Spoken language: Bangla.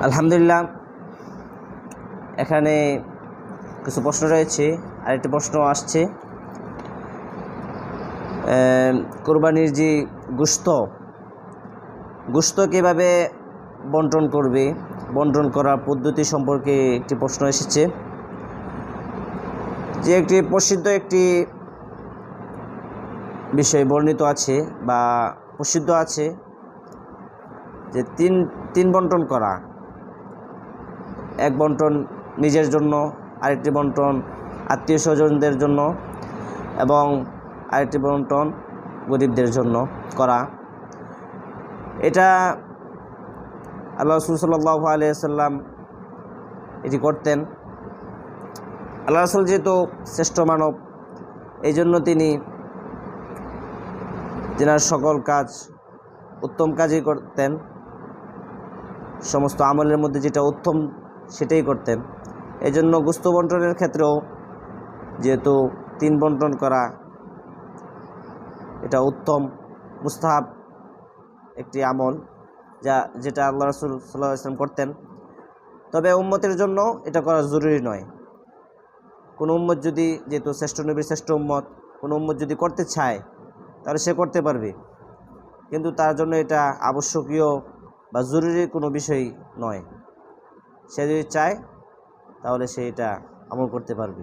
আলহামদুলিল্লাহ, এখানে কিছু প্রশ্ন রয়েছে। আরেকটি প্রশ্ন আসছে, কোরবানির যে গোশত কীভাবে বন্টন করবে, বন্টন করার পদ্ধতি সম্পর্কে একটি প্রশ্ন এসেছে। যে একটি প্রসিদ্ধ একটি বিষয় বর্ণিত আছে বা প্রসিদ্ধ আছে যে তিন বন্টন করা। এক বন্টন নিজের জন্য, আরেকটি বন্টন আত্মীয় স্বজনদের জন্য এবং আরেকটি বন্টন গরিবদের জন্য করা। এটা আল্লাহ রাসূল সাল্লাল্লাহু আলাইহি ওয়াসাল্লাম এটি করতেন। আল্লাহ রাসূল যেহেতু শ্রেষ্ঠ মানব, এই জন্য তিনি তেনার সকল কাজ উত্তম কাজই করতেন। সমস্ত আমলের মধ্যে যেটা উত্তম সেটাই করতেন। এই জন্য গোশত বন্টনের ক্ষেত্রেও যেহেতু তিন বন্টন করা এটা উত্তম মুস্তাহাব একটি আমল, যেটা আল্লাহ রাসূল সাল্লাল্লাহু আলাইহি ওয়াসাল্লাম করতেন। তবে উম্মতের জন্য এটা করা জরুরি নয়। কোনো উম্মত যদি, যেহেতু শ্রেষ্ঠ নবীর শ্রেষ্ঠ উম্মত, কোনো উম্মত যদি করতে চায় তাহলে সে করতে পারবে, কিন্তু তার জন্য এটা আবশ্যকীয় বা জরুরি কোনো বিষয় নয়। সে যদি চায় তাহলে সে এটা আমল করতে পারবে।